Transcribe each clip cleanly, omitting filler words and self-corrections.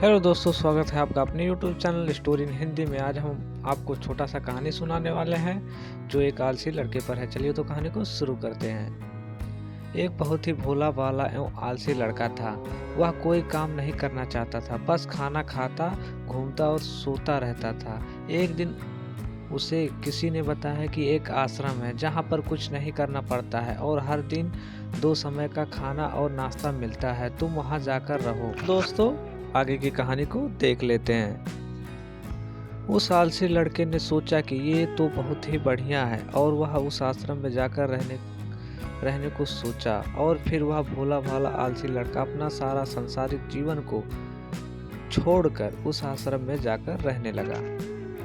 Hello दोस्तों, स्वागत है आपका अपने YouTube channel story in Hindi में। आज हम आपको छोटा सा कहानी सुनाने वाले हैं जो एक आलसी लड़के पर है। चलिए तो कहानी को शुरू करते हैं। एक बहुत ही भोला भाला एवं आलसी लड़का था। वह कोई काम नहीं करना चाहता था, बस खाना खाता, घूमता और सोता रहता था। एक दिन उसे किसी ने बताया कि एक आश्रम है जहाँ पर कुछ नहीं करना पड़ता है और हर दिन 2 समय का खाना और नाश्ता मिलता है। तुम वहाँ जाकर रहो। दोस्तों, आगे की कहानी को देख लेते हैं। उस आलसी लड़के ने सोचा कि ये तो बहुत ही बढ़िया है और वह उस आश्रम में जाकर रहने रहने को सोचा। और फिर वह भोला भाला आलसी लड़का अपना सारा संसारिक जीवन को छोड़कर उस आश्रम में जाकर रहने लगा।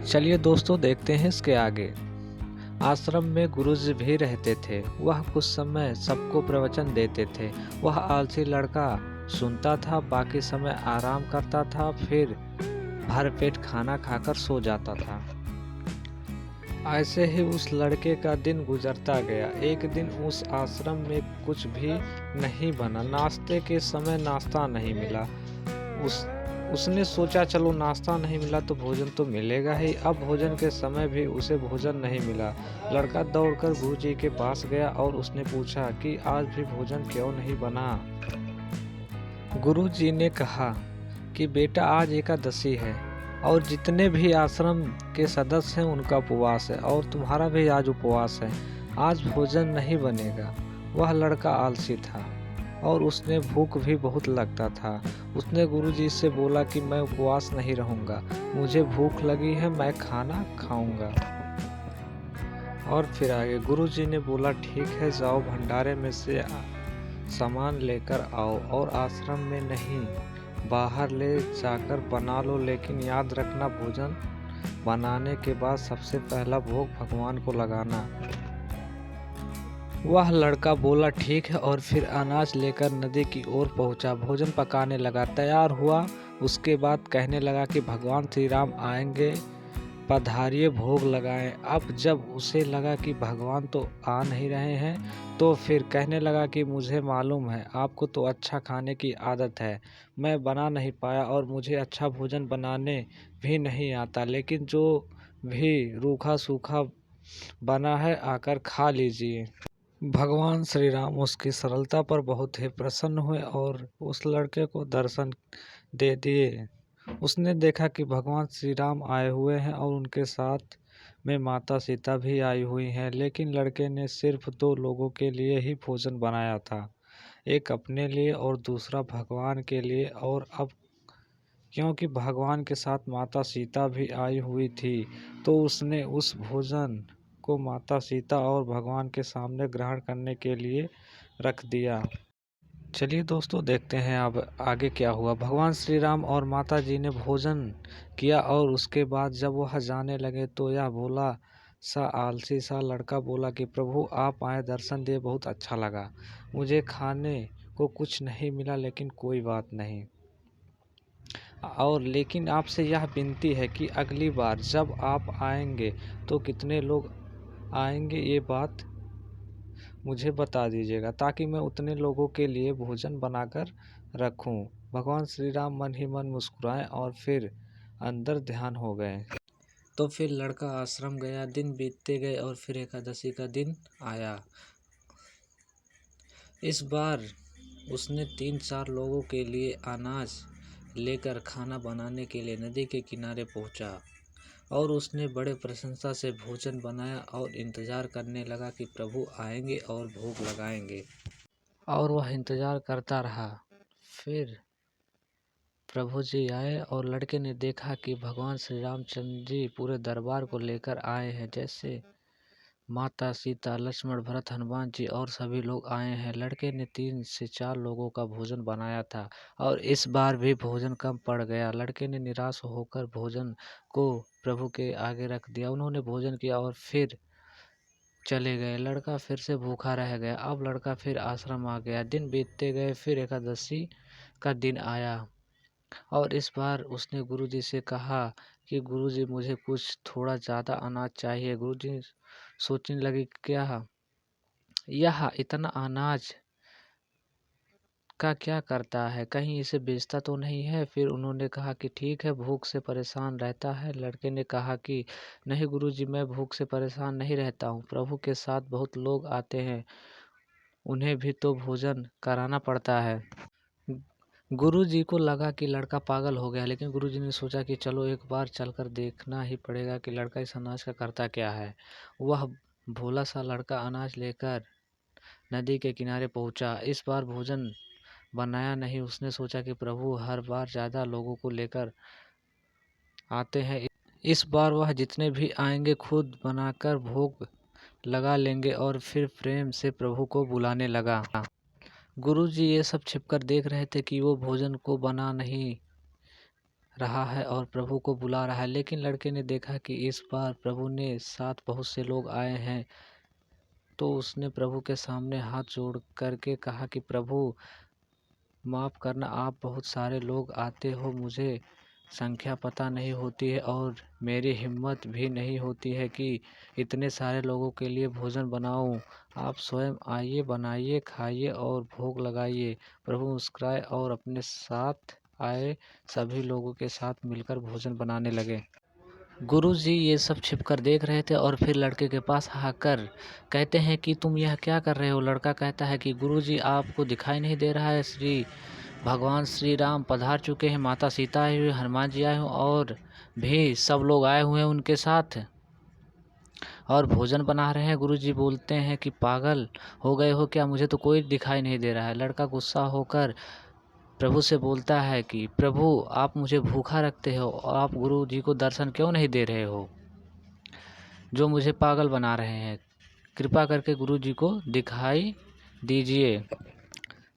चलिए दोस्तों, देखते हैं इसके आगे। आश्रम में गुरुजी भी रहते थे। वह कुछ समय सबको प्रवचन देते थे। वह आलसी लड़का सुनता था, बाकी समय आराम करता था, फिर भरपेट खाना खाकर सो जाता था। ऐसे ही उस लड़के का दिन गुजरता गया। एक दिन उस आश्रम में कुछ भी नहीं बना। नाश्ते के समय नाश्ता नहीं मिला। उसने सोचा, चलो नाश्ता नहीं मिला तो भोजन तो मिलेगा ही। अब भोजन के समय भी उसे भोजन नहीं मिला। लड़का दौड़कर गुरुजी के पास गया और उसने पूछा कि आज भी भोजन क्यों नहीं बना। गुरुजी ने कहा कि बेटा, आज एकादशी है और जितने भी आश्रम के सदस्य हैं उनका उपवास है और तुम्हारा भी आज उपवास है। आज भोजन नहीं बनेगा। वह लड़का आलसी था और उसने भूख भी बहुत लगता था। उसने गुरुजी से बोला कि मैं उपवास नहीं रहूंगा, मुझे भूख लगी है, मैं खाना खाऊंगा। और फिर आगे गुरुजी ने बोला, ठीक है, जाओ भंडारे में से सामान लेकर आओ और आश्रम में नहीं, बाहर ले जाकर बना लो, लेकिन याद रखना भोजन बनाने के बाद सबसे पहला भोग भगवान को लगाना। वह लड़का बोला ठीक है और फिर अनाज लेकर नदी की ओर पहुंचा। भोजन पकाने लगा, तैयार हुआ। उसके बाद कहने लगा कि भगवान श्री राम आएंगे, पधारिए, भोग लगाएं। अब जब उसे लगा कि भगवान तो आ नहीं रहे हैं तो फिर कहने लगा कि मुझे मालूम है आपको तो अच्छा खाने की आदत है, मैं बना नहीं पाया और मुझे अच्छा भोजन बनाने भी नहीं आता, लेकिन जो भी रूखा सूखा बना है आकर खा लीजिए। भगवान श्री राम उसकी सरलता पर बहुत ही प्रसन्न हुए और उस लड़के को दर्शन दे दिए। उसने देखा कि भगवान श्री राम आए हुए हैं और उनके साथ में माता सीता भी आई हुई हैं, लेकिन लड़के ने सिर्फ 2 लोगों के लिए ही भोजन बनाया था, एक अपने लिए और दूसरा भगवान के लिए। और अब क्योंकि भगवान के साथ माता सीता भी आई हुई थी तो उसने उस भोजन को माता सीता और भगवान के सामने ग्रहण करने के लिए रख दिया। चलिए दोस्तों, देखते हैं अब आगे क्या हुआ। भगवान श्री राम और माता जी ने भोजन किया और उसके बाद जब वह जाने लगे तो यह भोला सा आलसी सा लड़का बोला कि प्रभु आप आए, दर्शन दिए, बहुत अच्छा लगा। मुझे खाने को कुछ नहीं मिला, लेकिन कोई बात नहीं, और लेकिन आपसे यह विनती है कि अगली बार जब आप आएंगे तो कितने लोग आएंगे ये बात मुझे बता दीजिएगा, ताकि मैं उतने लोगों के लिए भोजन बनाकर रखूं। भगवान श्री राम मन ही मन मुस्कुराए और फिर अंदर ध्यान हो गए। तो फिर लड़का आश्रम गया। दिन बीतते गए और फिर एकादशी का दिन आया। इस बार उसने 3-4 लोगों के लिए अनाज लेकर खाना बनाने के लिए नदी के किनारे पहुंचा और उसने बड़े प्रशंसा से भोजन बनाया और इंतजार करने लगा कि प्रभु आएंगे और भोग लगाएंगे। और वह इंतजार करता रहा। फिर प्रभु जी आए और लड़के ने देखा कि भगवान श्री रामचंद्र जी पूरे दरबार को लेकर आए हैं, जैसे माता सीता, लक्ष्मण, भरत, हनुमान जी और सभी लोग आए हैं। लड़के ने 3 से 4 लोगों का भोजन बनाया था और इस बार भी भोजन कम पड़ गया। लड़के ने निराश होकर भोजन को प्रभु के आगे रख दिया। उन्होंने भोजन किया और फिर चले गए। लड़का फिर से भूखा रह गया। अब लड़का फिर आश्रम आ गया। दिन बीतते गए, फिर एकादशी का दिन आया और इस बार उसने गुरुजी से कहा कि गुरुजी, मुझे कुछ थोड़ा ज़्यादा अनाज चाहिए। गुरुजी सोचने लगे, क्या यह इतना अनाज का क्या करता है, कहीं इसे बेचता तो नहीं है। फिर उन्होंने कहा कि ठीक है, भूख से परेशान रहता है। लड़के ने कहा कि नहीं गुरुजी, मैं भूख से परेशान नहीं रहता हूँ। प्रभु के साथ बहुत लोग आते हैं, उन्हें भी तो भोजन कराना पड़ता है। गुरुजी को लगा कि लड़का पागल हो गया, लेकिन गुरुजी ने सोचा कि चलो एक बार चलकर देखना ही पड़ेगा कि लड़का इस अनाज का करता क्या है। वह भोला सा लड़का अनाज लेकर नदी के किनारे पहुंचा। इस बार भोजन बनाया नहीं। उसने सोचा कि प्रभु हर बार ज़्यादा लोगों को लेकर आते हैं, इस बार वह जितने भी आएंगे खुद बनाकर भोग लगा लेंगे। और फिर प्रेम से प्रभु को बुलाने लगा। गुरुजी ये सब छिपकर देख रहे थे कि वो भोजन को बना नहीं रहा है और प्रभु को बुला रहा है। लेकिन लड़के ने देखा कि इस बार प्रभु ने साथ बहुत से लोग आए हैं, तो उसने प्रभु के सामने हाथ जोड़ करके कहा कि प्रभु माफ़ करना, आप बहुत सारे लोग आते हो, मुझे संख्या पता नहीं होती है और मेरी हिम्मत भी नहीं होती है कि इतने सारे लोगों के लिए भोजन बनाऊं। आप स्वयं आइए, बनाइए, खाइए और भोग लगाइए। प्रभु मुस्कुराए और अपने साथ आए सभी लोगों के साथ मिलकर भोजन बनाने लगे। गुरुजी ये सब छिपकर देख रहे थे और फिर लड़के के पास आकर कहते हैं कि तुम यह क्या कर रहे हो। लड़का कहता है कि गुरुजी, आपको दिखाई नहीं दे रहा है, भगवान श्री राम पधार चुके हैं, माता सीता आए हुए, हनुमान जी आए हुए और भी सब लोग आए हुए हैं उनके साथ और भोजन बना रहे हैं। गुरुजी बोलते हैं कि पागल हो गए हो क्या, मुझे तो कोई दिखाई नहीं दे रहा है। लड़का गुस्सा होकर प्रभु से बोलता है कि प्रभु, आप मुझे भूखा रखते हो और आप गुरु जी को दर्शन क्यों नहीं दे रहे हो, जो मुझे पागल बना रहे हैं। कृपा करके गुरु जी को दिखाई दीजिए।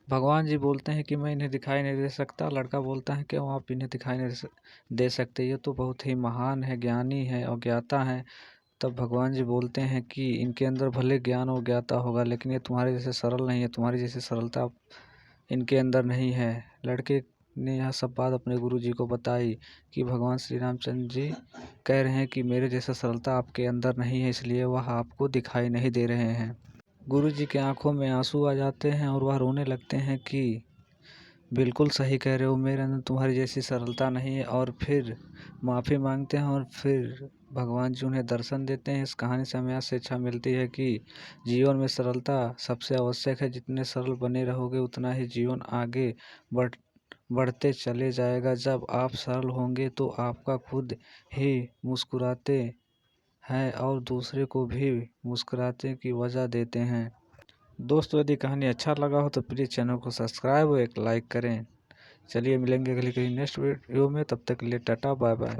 भगवान जी बोलते हैं कि मैं इन्हें दिखाई नहीं दे सकता। लड़का बोलता है क्यों आप इन्हें दिखाई नहीं दे सकते, ये तो बहुत ही महान है, ज्ञानी है और ज्ञाता है। तब भगवान जी बोलते हैं कि इनके अंदर भले ज्ञान और ज्ञाता होगा, लेकिन ये तुम्हारे जैसे सरल नहीं है, तुम्हारी जैसी सरलता इनके अंदर नहीं है। लड़के ने यह सब बात अपने गुरु जी को बताई कि भगवान श्री रामचंद्र जी कह रहे हैं कि मेरे जैसा सरलता आपके अंदर नहीं है, इसलिए वह आपको दिखाई नहीं दे रहे हैं। गुरु जी की आंखों में आंसू आ जाते हैं और वह रोने लगते हैं कि बिल्कुल सही कह रहे हो, मेरे अंदर तुम्हारी जैसी सरलता नहीं है। और फिर माफ़ी मांगते हैं और फिर भगवान जी उन्हें दर्शन देते हैं। इस कहानी से हमें यह शिक्षा मिलती है कि जीवन में सरलता सबसे आवश्यक है। जितने सरल बने रहोगे उतना ही जीवन आगे बढ़ते चले जाएगा। जब आप सरल होंगे तो आपका खुद ही मुस्कुराते हैं और दूसरे को भी मुस्कुराते की वजह देते हैं। दोस्तों, यदि कहानी अच्छा लगा हो तो प्लीज़ चैनल को सब्सक्राइब और एक लाइक करें। चलिए मिलेंगे अगली कहीं नेक्स्ट वीडियो में, तब तक के लिए टाटा बाय बाय।